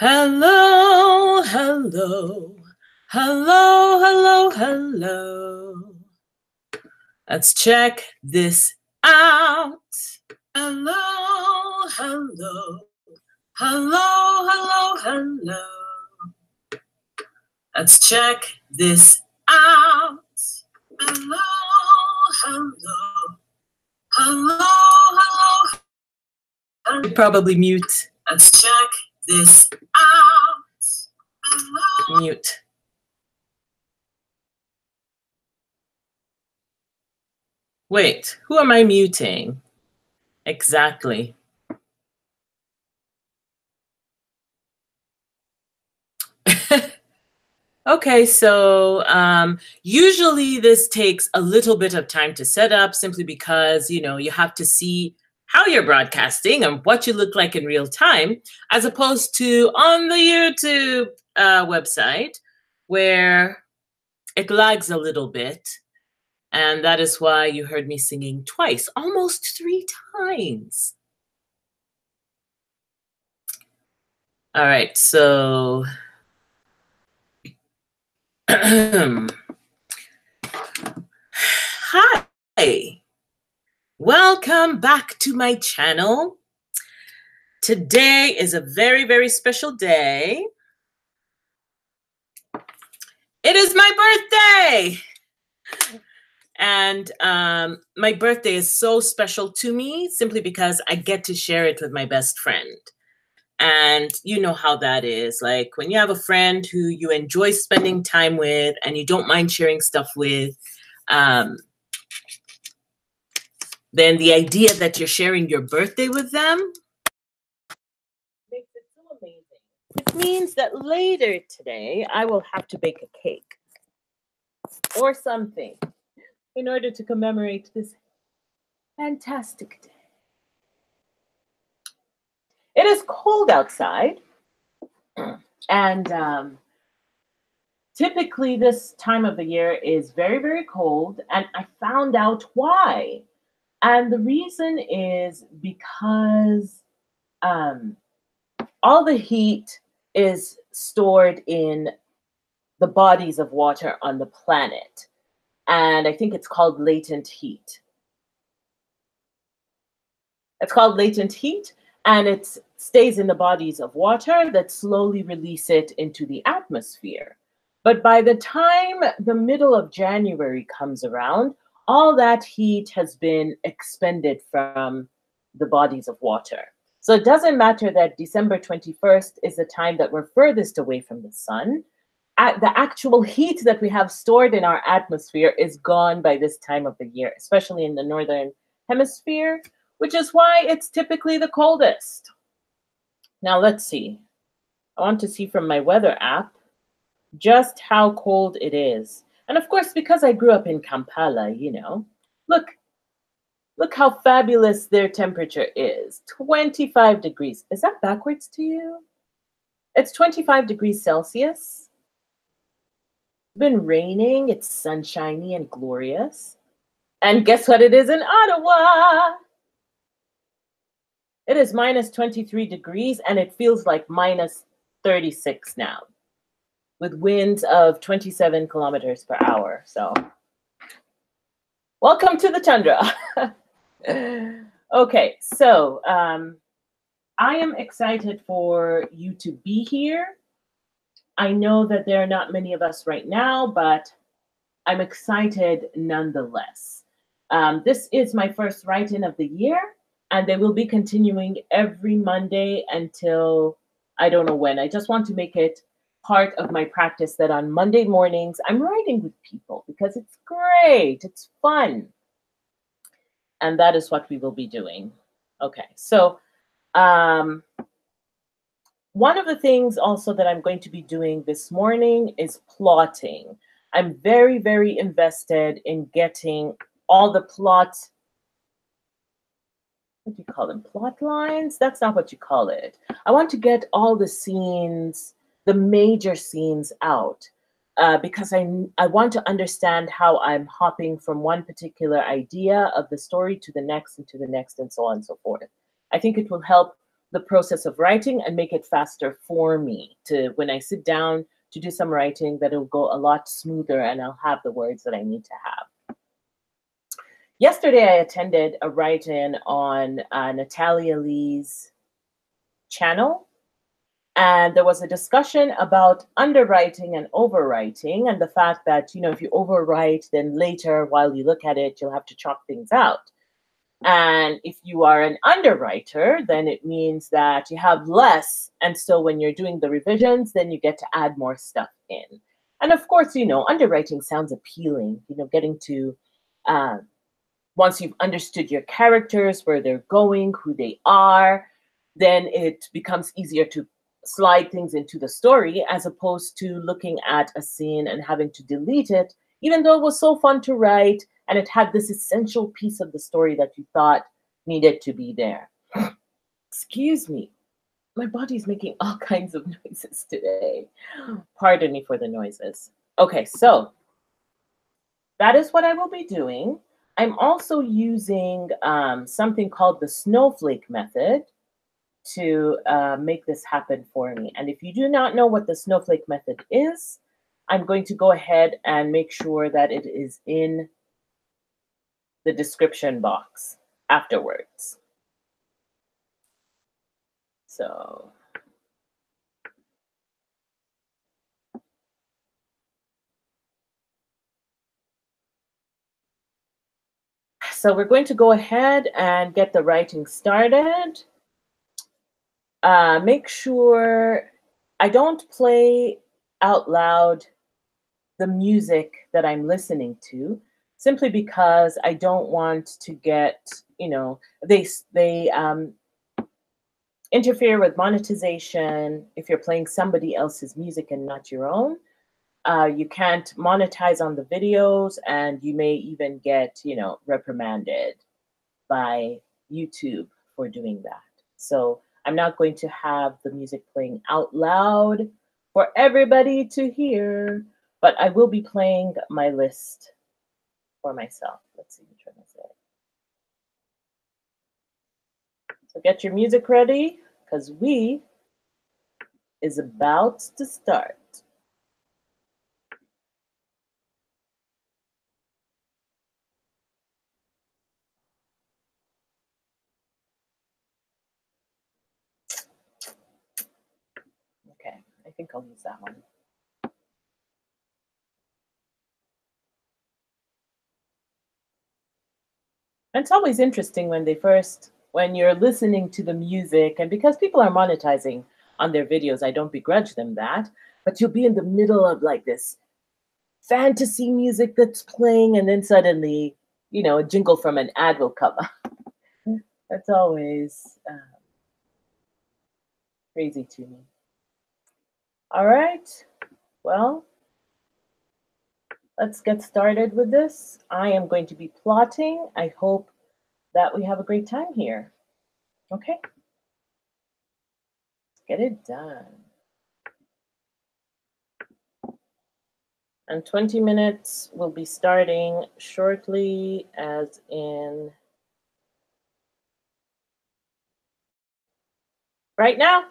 Hello, hello, hello, hello, hello. Let's check this out. Hello, hello, hello, hello, hello. Let's check this out. Hello, hello, hello, hello. I should probably mute. Let's check this out. Hello. Mute. Wait, who am I muting? Exactly. Okay, so usually this takes a little bit of time to set up simply because, you have to see how you're broadcasting and what you look like in real time, as opposed to on the YouTube website where it lags a little bit. And that is why you heard me singing twice, almost 3 times. All right, so hi, welcome back to my channel. Today is a very, very special day. It is my birthday. And my birthday is so special to me simply because I get to share it with my best friend. And you know how that is. Like when you have a friend who you enjoy spending time with and you don't mind sharing stuff with, then the idea that you're sharing your birthday with them makes it so amazing. It means that later today, I will have to bake a cake or something in order to commemorate this fantastic day. It is cold outside, and typically this time of the year is very, very cold, and I found out why. And the reason is because all the heat is stored in the bodies of water on the planet. And I think it's called latent heat. It's called latent heat, and it stays in the bodies of water that slowly release it into the atmosphere. But by the time the middle of January comes around, all that heat has been expended from the bodies of water. So it doesn't matter that December 21st is the time that we're furthest away from the sun. The actual heat that we have stored in our atmosphere is gone by this time of the year, especially in the northern hemisphere, which is why it's typically the coldest. Now let's see. I want to see from my weather app just how cold it is. And of course, because I grew up in Kampala, look how fabulous their temperature is. 25 degrees. Is that backwards to you? It's 25 degrees Celsius. It's been raining. It's sunshiny and glorious. And guess what it is in Ottawa? It is minus 23 degrees, and it feels like minus 36 now, with winds of 27 kilometers per hour. So welcome to the tundra. Okay, so I am excited for you to be here. I know that there are not many of us right now, but I'm excited nonetheless. This is my first write-in of the year, and they will be continuing every Monday until I don't know when. I just want to make it part of my practice that on Monday mornings, I'm writing with people because it's great, it's fun. And that is what we will be doing. Okay, so one of the things also that I'm going to be doing this morning is plotting. I'm very, very invested in getting all the plots. What do you call them? Plot lines? That's not what you call it. I want to get all the scenes, the major scenes out, because I want to understand how I'm hopping from one particular idea of the story to the next and to the next and so on and so forth. I think it will help the process of writing and make it faster for me to when I sit down to do some writing, that it'll go a lot smoother and I'll have the words that I need to have. Yesterday, I attended a write-in on Natalia Lee's channel, and there was a discussion about underwriting and overwriting, and the fact that, you know, if you overwrite, then later while you look at it, you'll have to chalk things out. And if you are an underwriter, then it means that you have less. And so when you're doing the revisions, then you get to add more stuff in. And of course, you know, underwriting sounds appealing, you know, getting to, once you've understood your characters, where they're going, who they are, then it becomes easier to slide things into the story as opposed to looking at a scene and having to delete it, even though it was so fun to write and it had this essential piece of the story that you thought needed to be there. Excuse me, my body's making all kinds of noises today. Pardon me for the noises. Okay, so that is what I will be doing. I'm also using something called the snowflake method to make this happen for me. And if you do not know what the snowflake method is, I'm going to go ahead and make sure that it is in the description box afterwards. So we're going to go ahead and get the writing started. Make sure I don't play out loud the music that I'm listening to, simply because I don't want to get, you know, they interfere with monetization if you're playing somebody else's music and not your own. You can't monetize on the videos, and you may even get, you know, reprimanded by YouTube for doing that. So I'm not going to have the music playing out loud for everybody to hear, but I will be playing my list for myself. Let's see which one is it. So get your music ready, because we is about to start. Okay, I think I'll use that one. And it's always interesting when when you're listening to the music, and because people are monetizing on their videos, I don't begrudge them that, but you'll be in the middle of like this fantasy music that's playing, and then suddenly, you know, a jingle from an ad will come up. That's always crazy to me. All right, well, let's get started with this. I am going to be plotting. I hope that we have a great time here. Okay, let's get it done. And 20 minutes will be starting shortly, as in right now.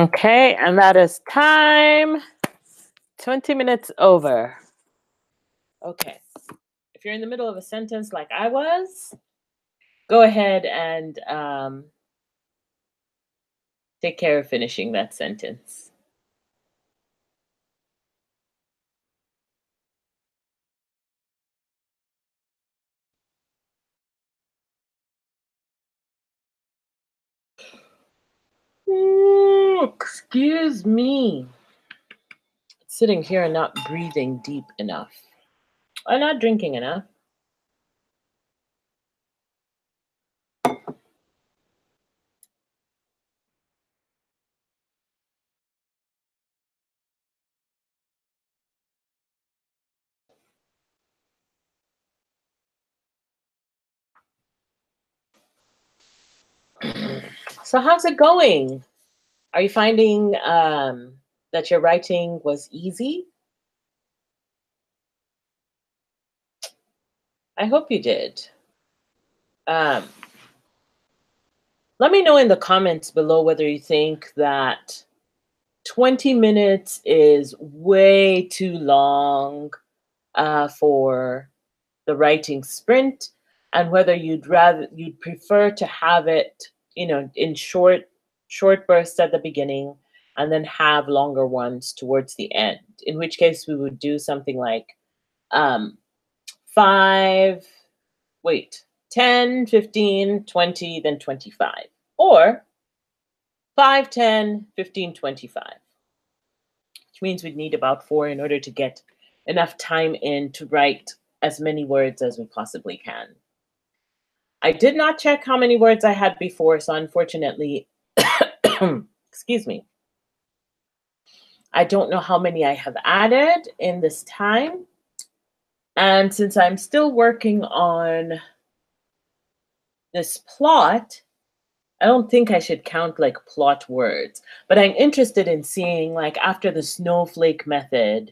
Okay, and that is time. 20 minutes over. Okay. If you're in the middle of a sentence like I was, go ahead and take care of finishing that sentence. Ooh, excuse me. Sitting here and not breathing deep enough. Or not drinking enough. So how's it going? Are you finding that your writing was easy? I hope you did. Let me know in the comments below whether you think that 20 minutes is way too long for the writing sprint, and whether you'd prefer to have it, in short bursts at the beginning and then have longer ones towards the end, in which case we would do something like 5 wait 10, 15, 20, then 25, or 5, 10, 15, 25, which means we'd need about 4 in order to get enough time in to write as many words as we possibly can. I did not check how many words I had before, so unfortunately, excuse me, I don't know how many I have added in this time. And since I'm still working on this plot, I don't think I should count like plot words, but I'm interested in seeing, like, after the snowflake method.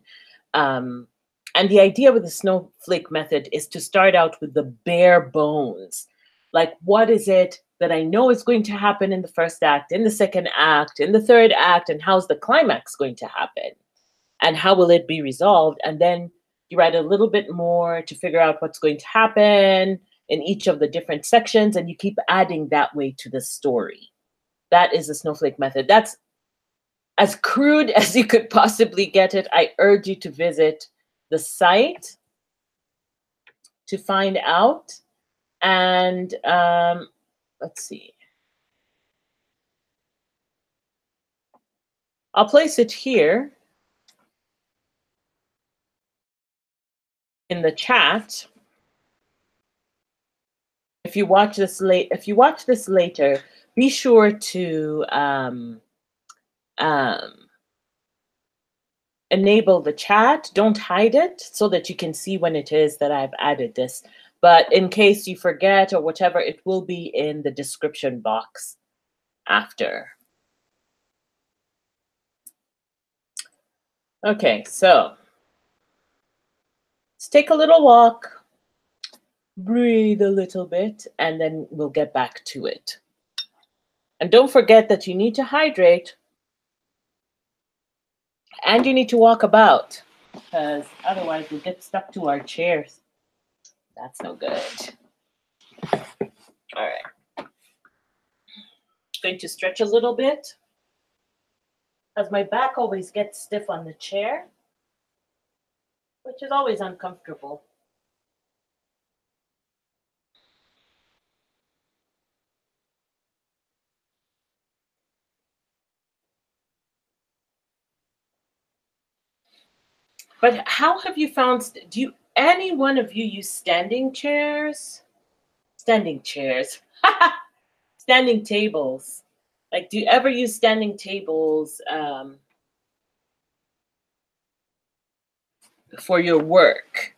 And the idea with the snowflake method is to start out with the bare bones. Like, what is it that I know is going to happen in the first act, in the second act, in the third act, and how's the climax going to happen? And how will it be resolved? And then you write a little bit more to figure out what's going to happen in each of the different sections, and you keep adding that way to the story. That is the snowflake method. That's as crude as you could possibly get it. I urge you to visit the site to find out. And let's see. I'll place it here in the chat. If you watch this later, be sure to enable the chat. Don't hide it so that you can see when it is that I've added this. But in case you forget or whatever, it will be in the description box after. Okay, so let's take a little walk, breathe a little bit, and then we'll get back to it. And don't forget that you need to hydrate and you need to walk about, because otherwise we'll get stuck to our chairs. That's no good. All right. Going to stretch a little bit, as my back always gets stiff on the chair, which is always uncomfortable. But how have you found, any one of you use standing chairs? Standing chairs. Standing tables. Like, do you ever use standing tables for your work?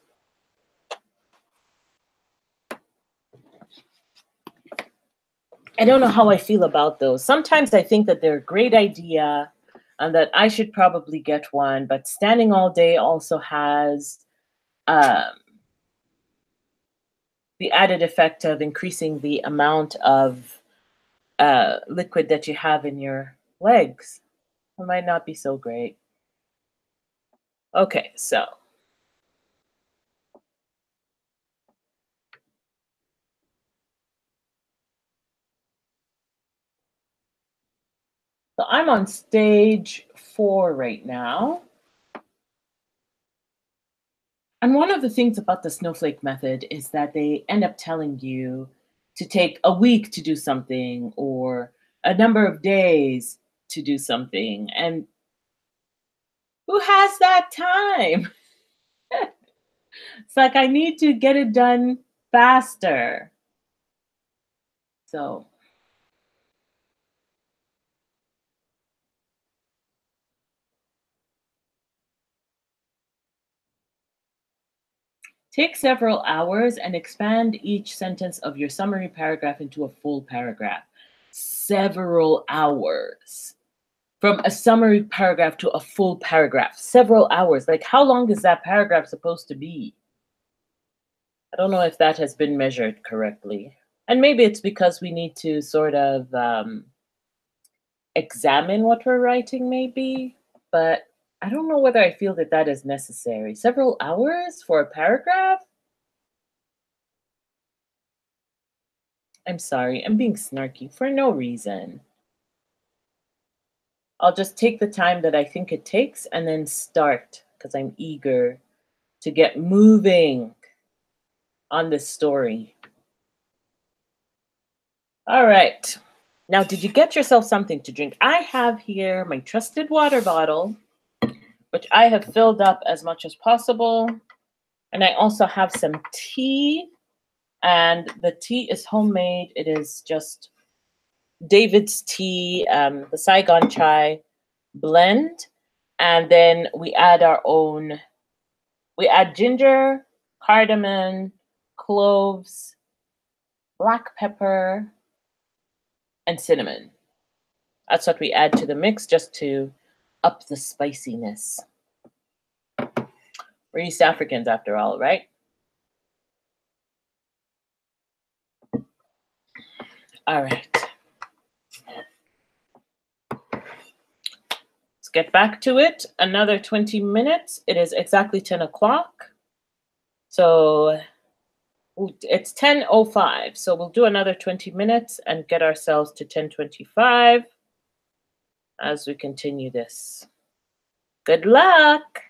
I don't know how I feel about those. Sometimes I think that they're a great idea and that I should probably get one, but standing all day also has the added effect of increasing the amount of liquid that you have in your legs. It might not be so great. Okay, so I'm on stage 4 right now. And one of the things about the snowflake method is that they end up telling you to take a week to do something or a number of days to do something. And who has that time? It's like I need to get it done faster. So take several hours and expand each sentence of your summary paragraph into a full paragraph. Several hours. From a summary paragraph to a full paragraph. Several hours. Like, how long is that paragraph supposed to be? I don't know if that has been measured correctly. And maybe it's because we need to sort of examine what we're writing, maybe. But I don't know whether I feel that that is necessary. Several hours for a paragraph? I'm sorry, I'm being snarky for no reason. I'll just take the time that I think it takes and then start because I'm eager to get moving on this story. All right. Now, did you get yourself something to drink? I have here my trusted water bottle, which I have filled up as much as possible. And I also have some tea, and the tea is homemade. It is just David's tea, the Saigon chai blend. And then we add our own, we add ginger, cardamom, cloves, black pepper, and cinnamon. That's what we add to the mix just to up the spiciness. We're East Africans after all, right? All right. Let's get back to it. Another 20 minutes. It is exactly 10 o'clock. So it's 10:05. So we'll do another 20 minutes and get ourselves to 10:25 as we continue this. Good luck.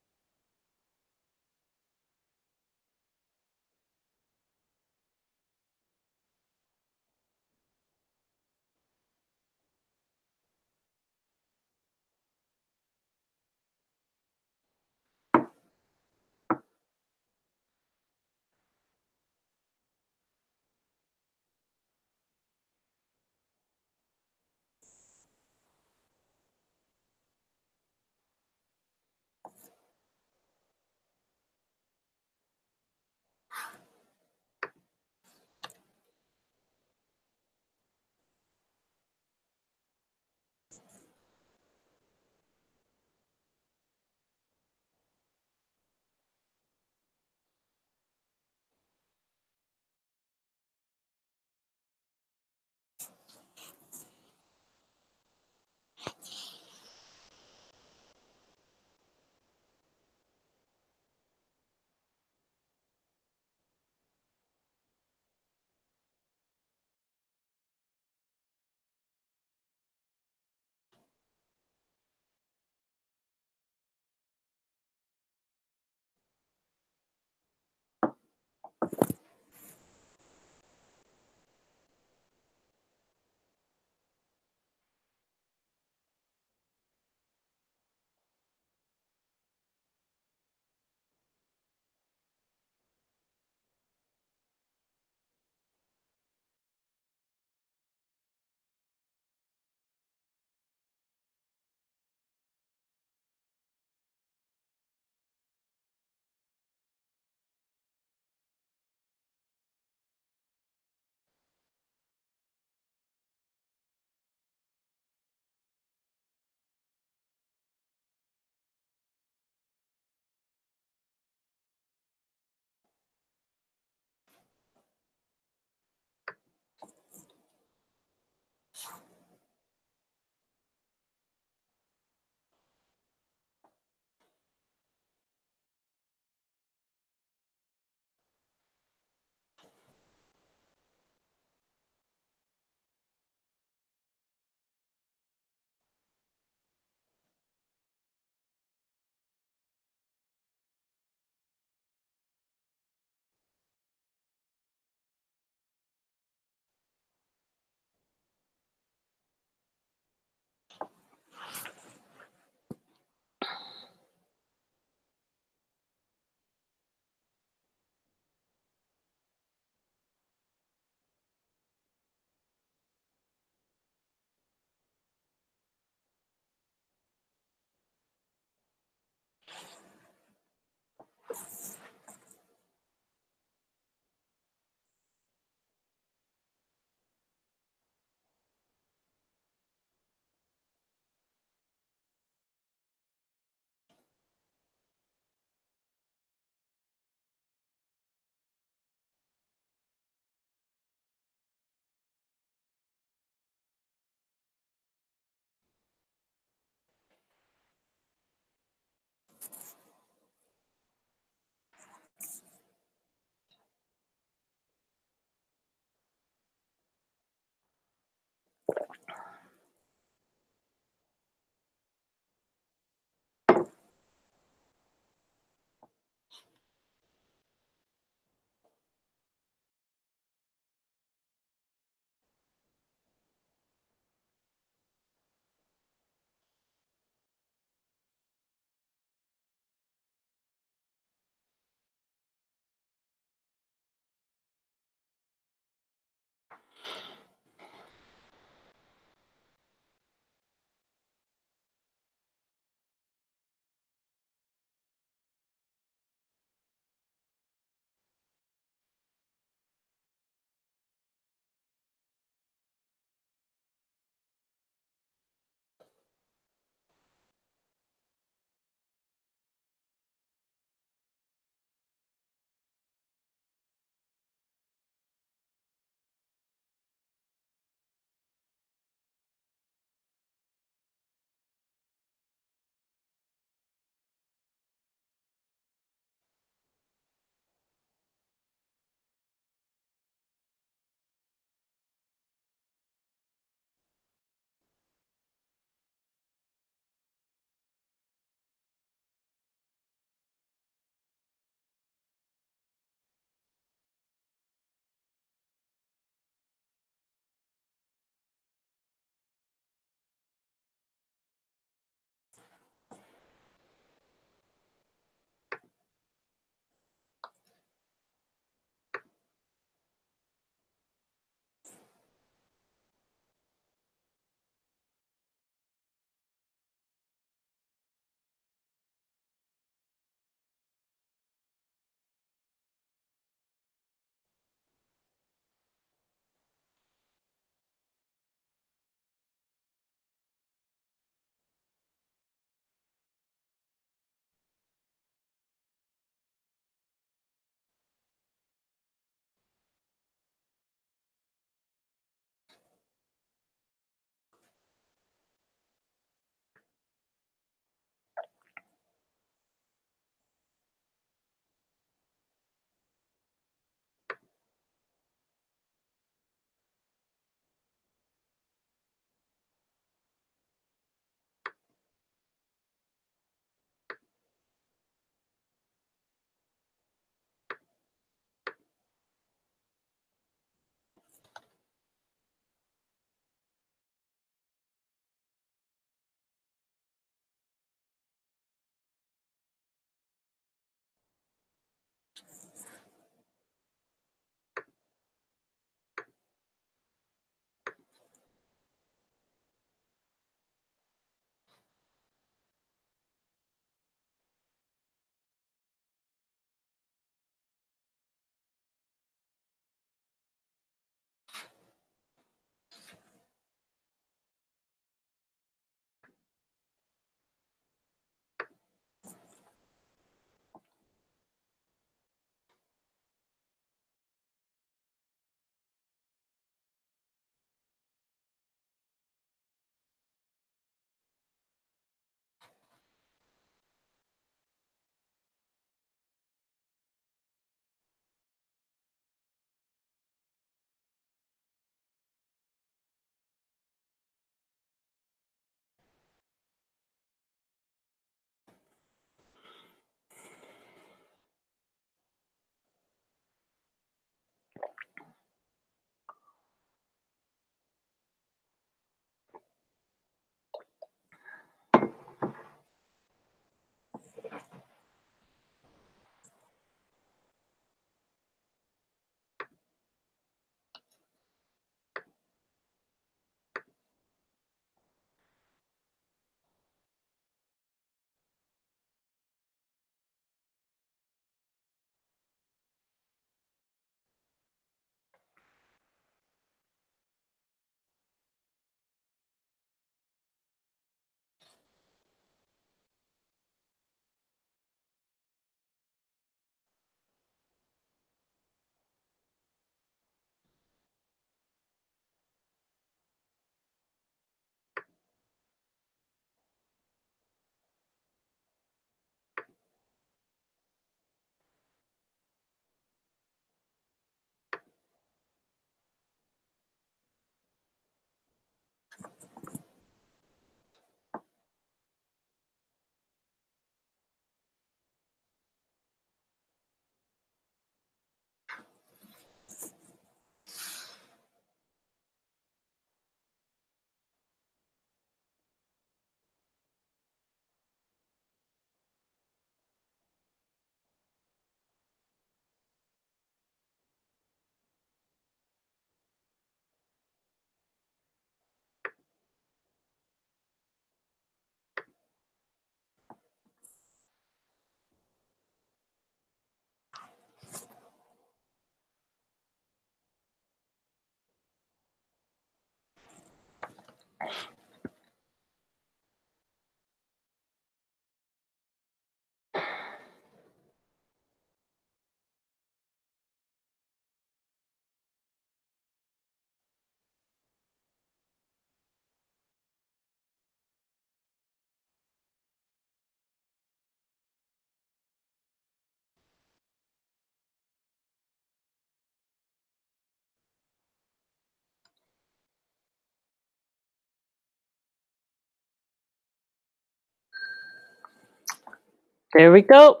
There we go.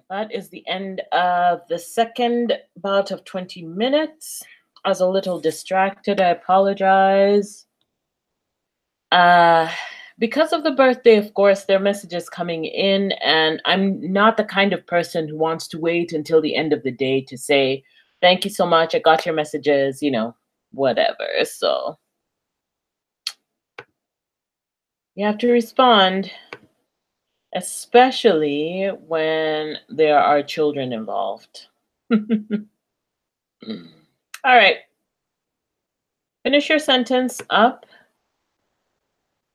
That is the end of the second bout of 20 minutes. I was a little distracted. I apologize. Because of the birthday, of course, there are messages coming in, and I'm not the kind of person who wants to wait until the end of the day to say, thank you so much, I got your messages, you know, whatever. So you have to respond, especially when there are children involved. All right. Finish your sentence up.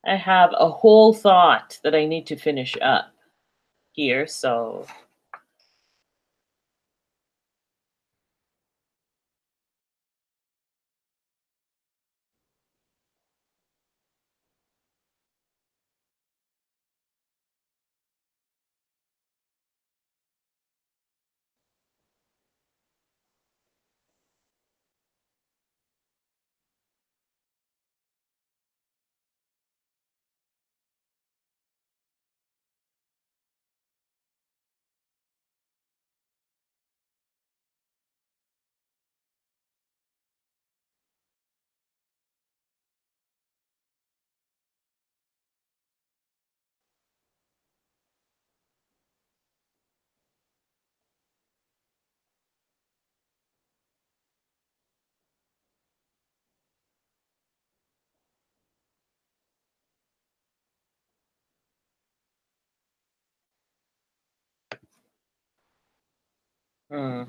I have a whole thought that I need to finish up here, so. Hmm.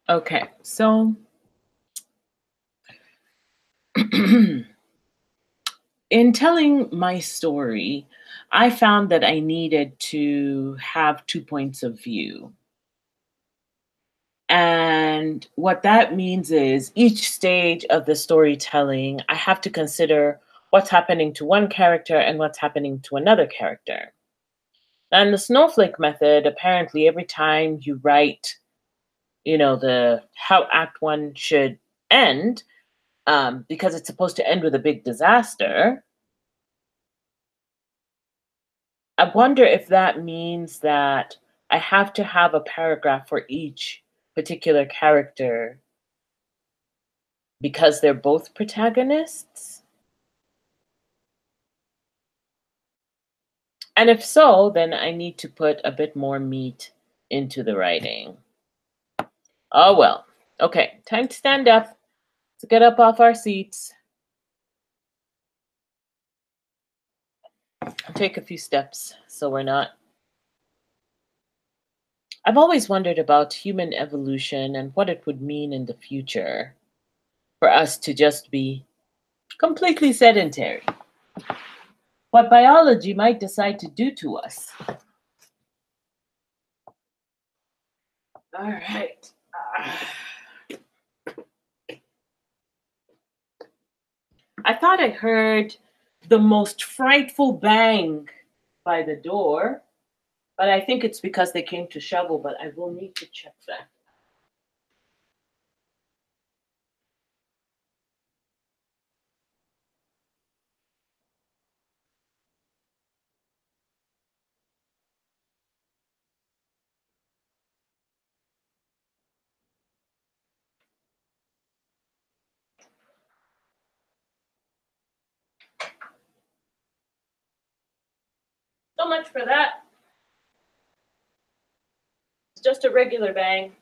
Okay, so in telling my story, I found that I needed to have 2 points of view. And what that means is each stage of the storytelling, I have to consider what's happening to one character and what's happening to another character. And the snowflake method, apparently, every time you write, you know, the how Act One should end, because it's supposed to end with a big disaster, I wonder if that means that I have to have a paragraph for each particular character because they're both protagonists. And if so, then I need to put a bit more meat into the writing. Oh well. Okay, time to stand up. Let's get up off our seats. I'll take a few steps so we're not. I've always wondered about human evolution and what it would mean in the future for us to just be completely sedentary. What biology might decide to do to us. All right. I thought I heard the most frightful bang by the door, but I think it's because they came to shovel, but I will need to check that. So much for that. It's just a regular bang.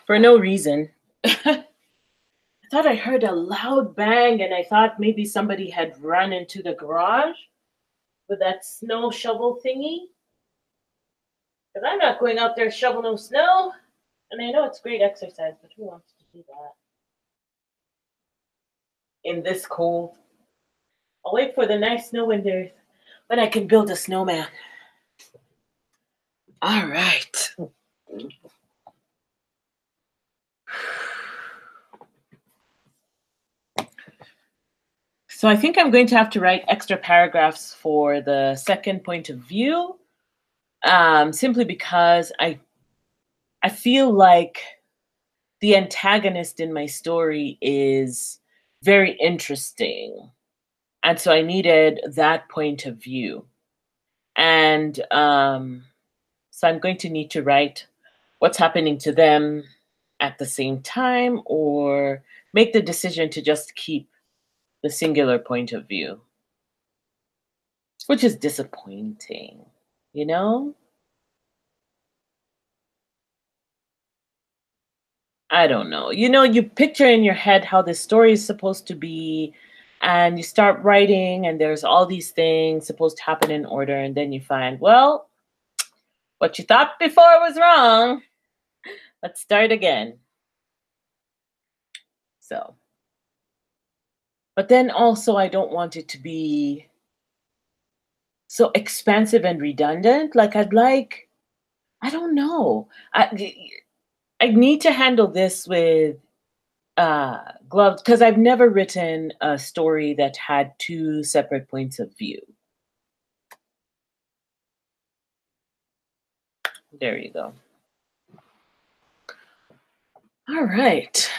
For no reason. I thought I heard a loud bang and I thought maybe somebody had run into the garage with that snow shovel thingy. Because I'm not going out there to shovel no snow. And I know it's great exercise, but who wants to do that? In this cold. I'll wait for the nice snow when there's when I can build a snowman. All right. So I think I'm going to have to write extra paragraphs for the second point of view, simply because I feel like the antagonist in my story is very interesting. And so I needed that point of view. And so I'm going to need to write what's happening to them at the same time, or make the decision to just keep the singular point of view, which is disappointing, you know? I don't know. You know, you picture in your head how this story is supposed to be, and you start writing, and there's all these things supposed to happen in order, and then you find, well, what you thought before was wrong. Let's start again. So, but then also, I don't want it to be so expansive and redundant. Like, I don't know. I need to handle this with gloves, because I've never written a story that had two separate points of view. There you go. All right.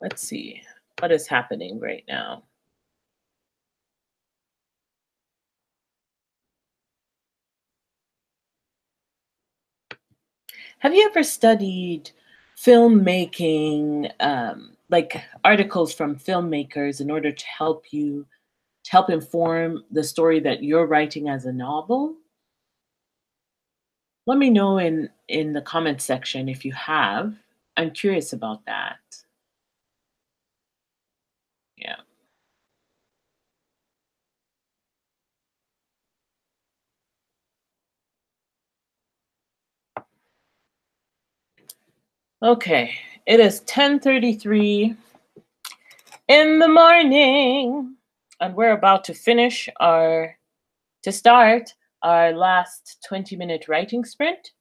Let's see what is happening right now. Have you ever studied filmmaking, like articles from filmmakers, in order to help inform the story that you're writing as a novel? Let me know in the comment section if you have. I'm curious about that. Yeah. Okay. It is 10:33 in the morning, and we're about to start our last 20-minute writing sprint.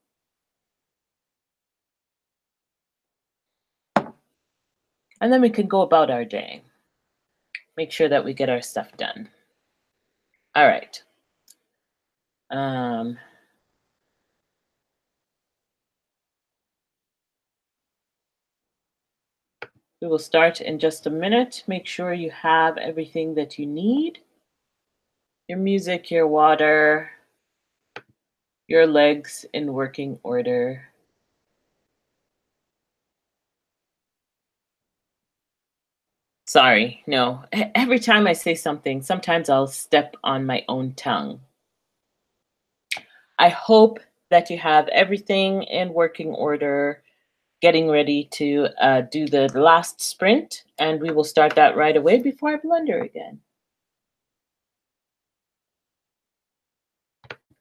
And then we can go about our day. Make sure that we get our stuff done. All right. We will start in just a minute. Make sure you have everything that you need. Your music, your water, your legs in working order. Sorry, no. Every time I say something, sometimes I'll step on my own tongue. I hope that you have everything in working order, getting ready to do the last sprint, and we will start that right away before I blunder again.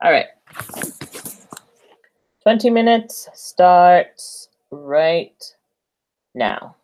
All right. 20 minutes starts right now.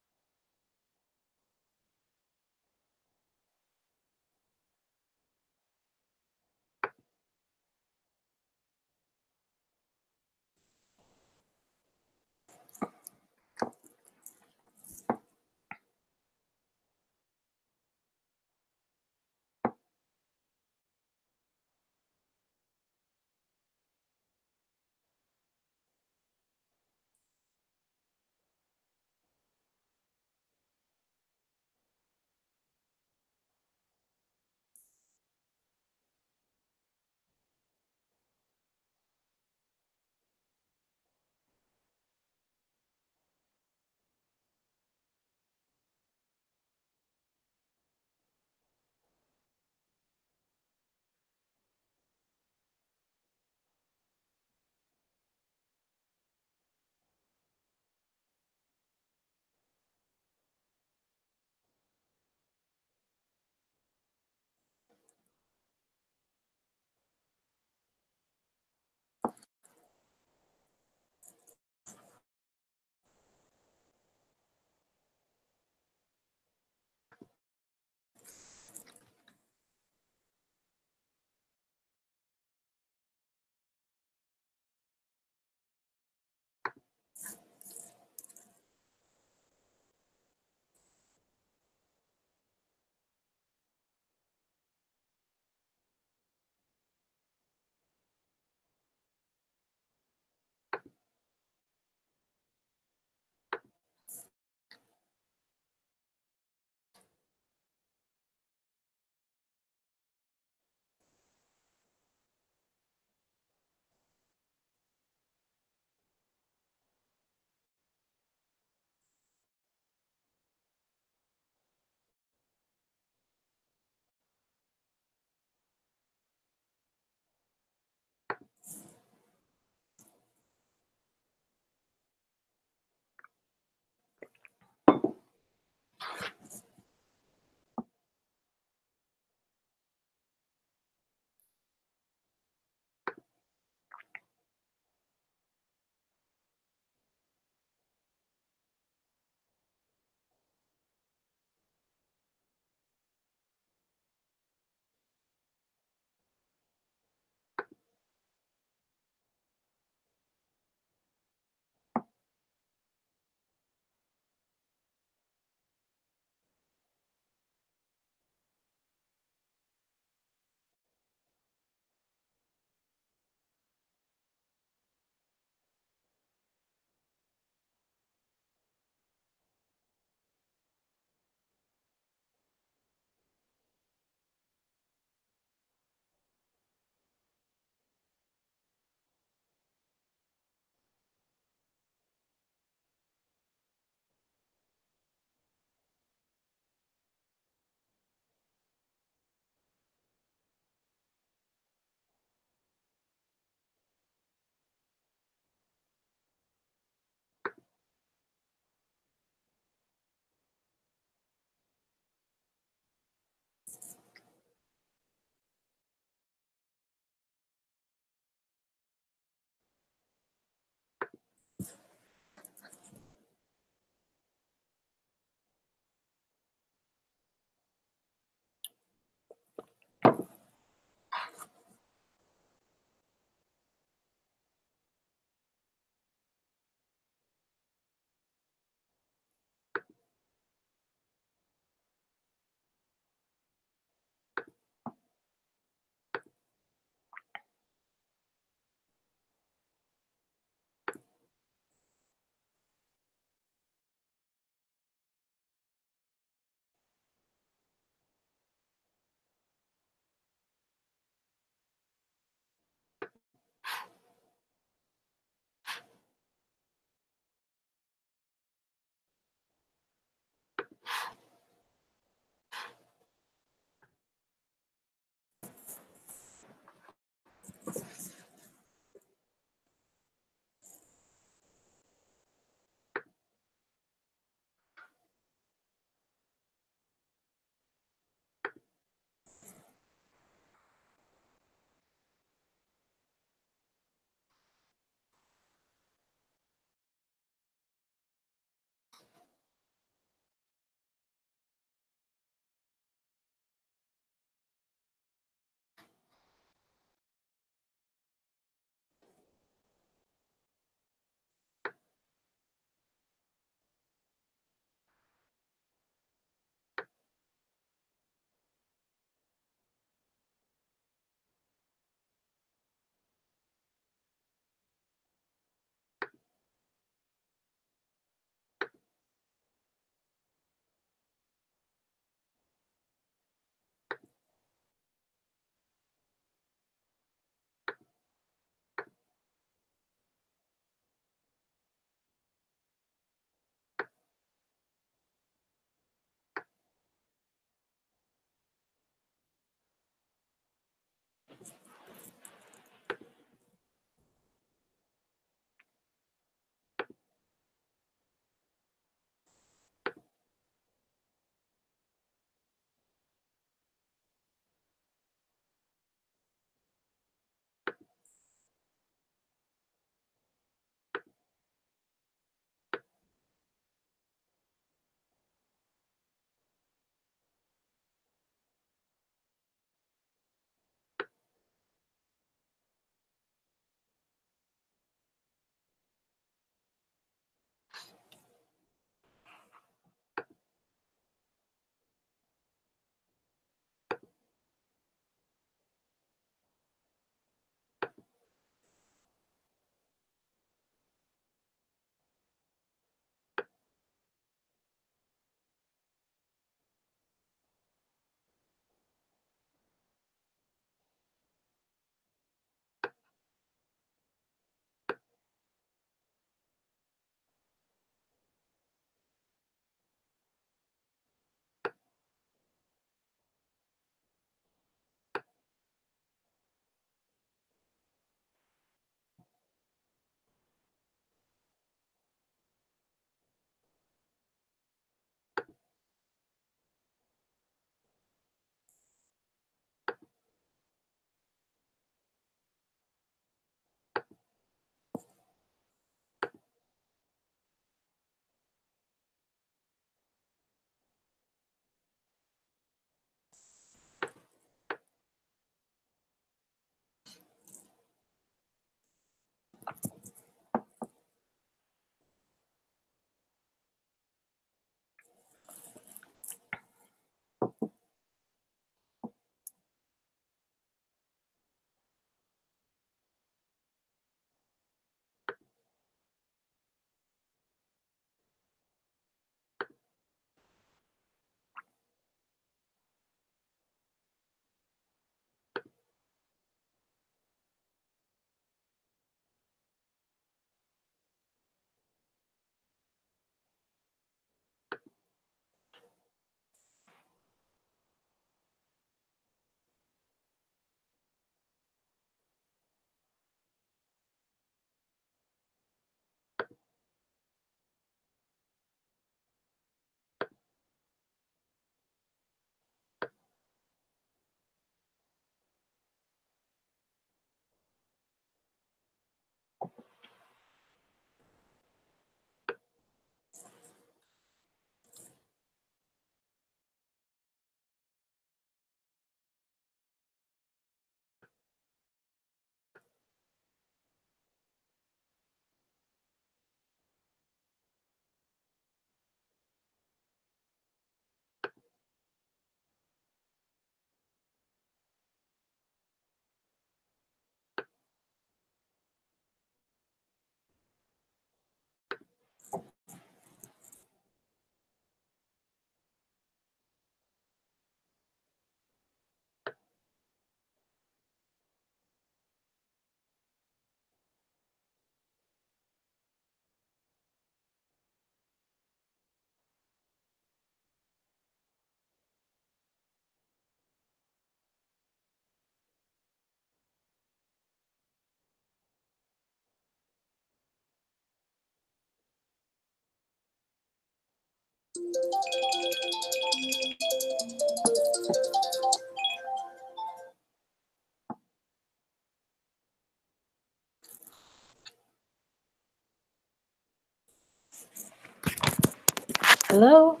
Hello?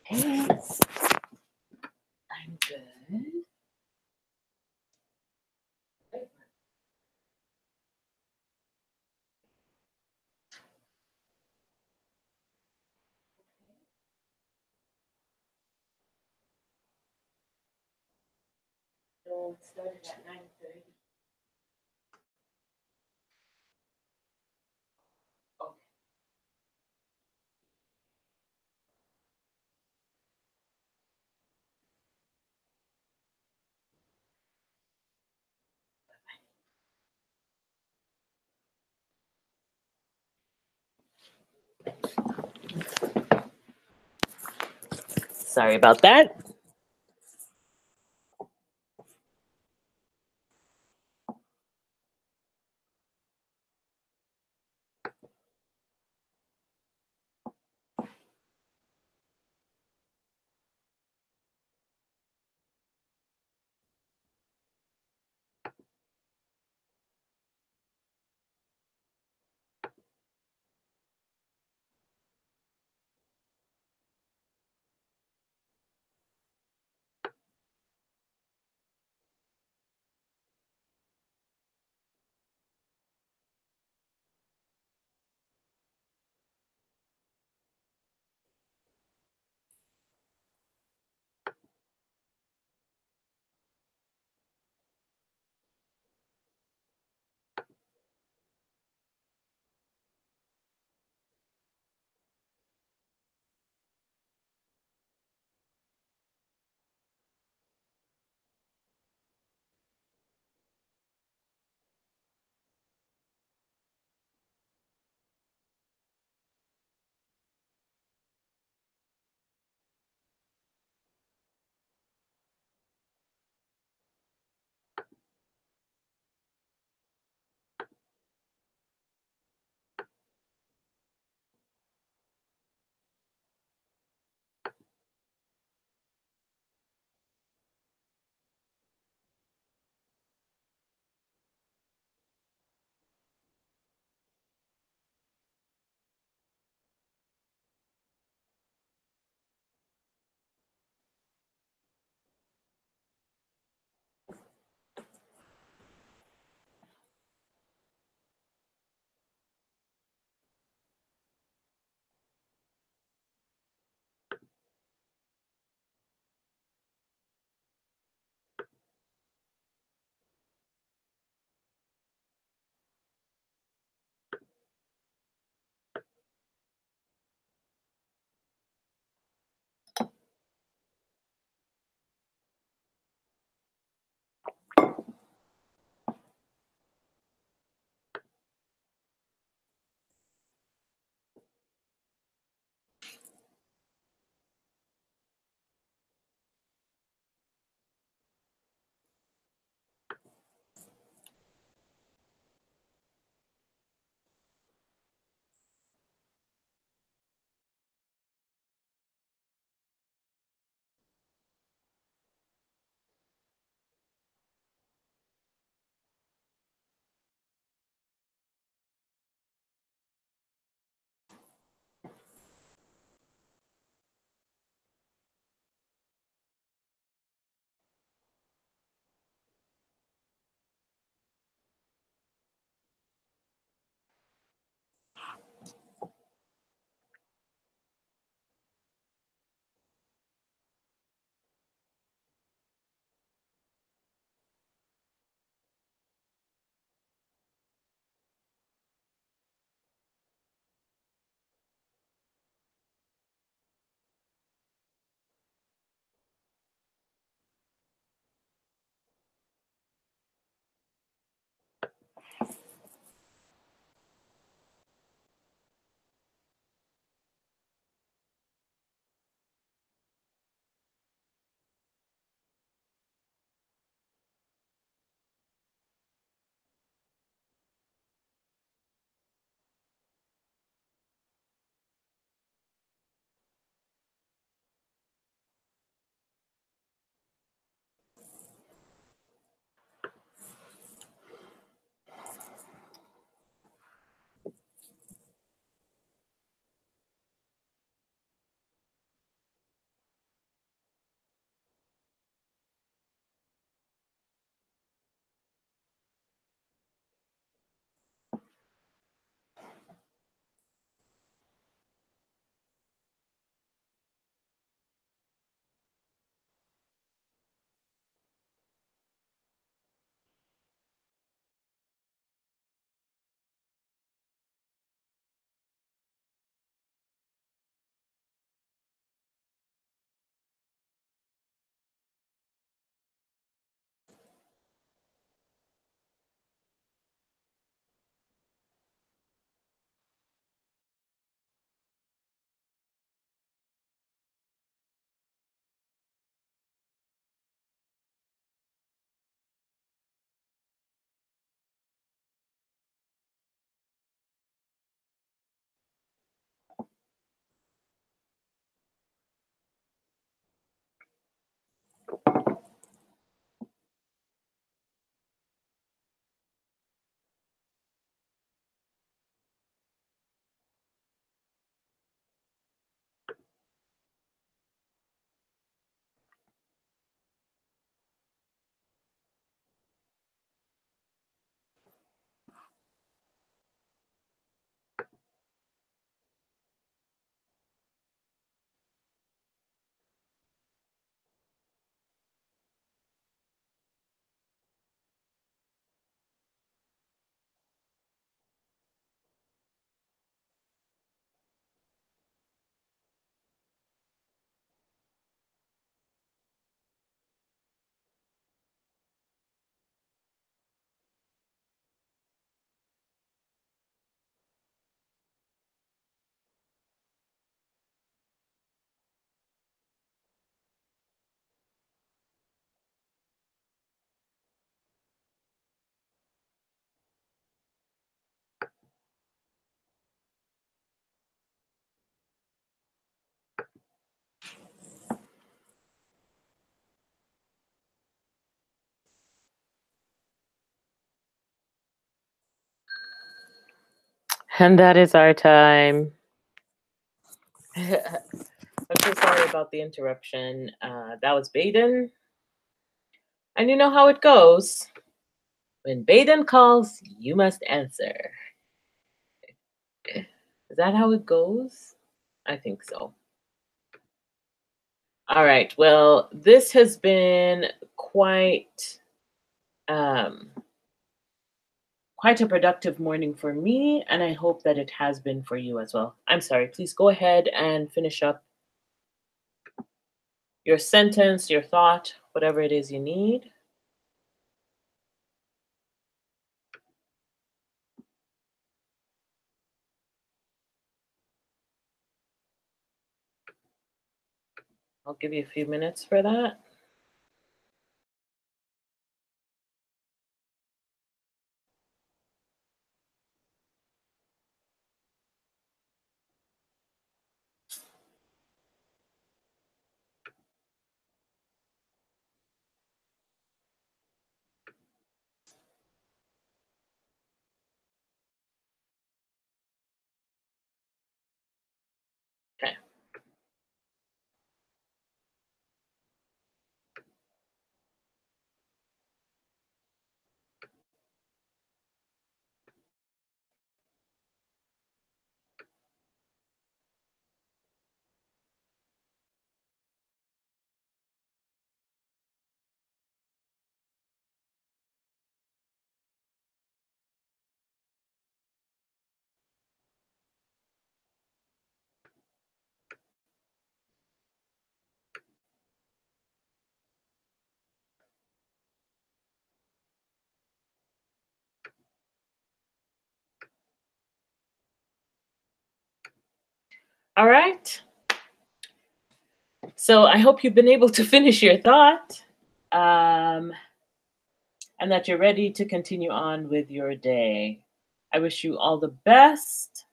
Hey, I'm good. So it started at 9:30. Okay. Sorry about that. And that is our time. I'm so sorry about the interruption. That was Baden. And you know how it goes. When Baden calls, you must answer. Is that how it goes? I think so. All right. Well, this has been quite quite a productive morning for me, and I hope that it has been for you as well. I'm sorry. Please go ahead and finish up your sentence, your thought, whatever it is you need. I'll give you a few minutes for that. Okay. All right. So I hope you've been able to finish your thought, and that you're ready to continue on with your day. I wish you all the best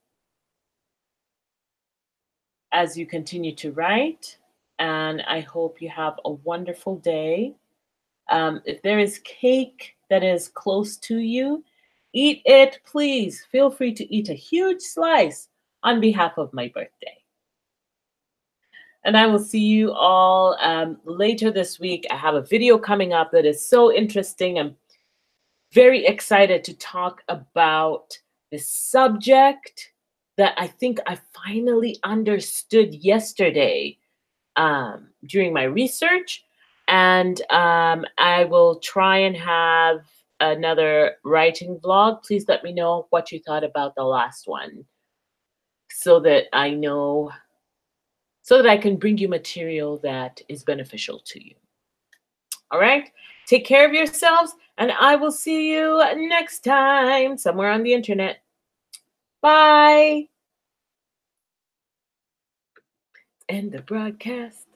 as you continue to write, and I hope you have a wonderful day. If there is cake that is close to you, eat it, please. Feel free to eat a huge slice on behalf of my birthday. And I will see you all later this week. I have a video coming up that is so interesting. I'm very excited to talk about this subject that I think I finally understood yesterday during my research. And I will try and have another writing vlog. Please let me know what you thought about the last one so that I know, so that I can bring you material that is beneficial to you. All right? Take care of yourselves, and I will see you next time somewhere on the internet. Bye. End the broadcast.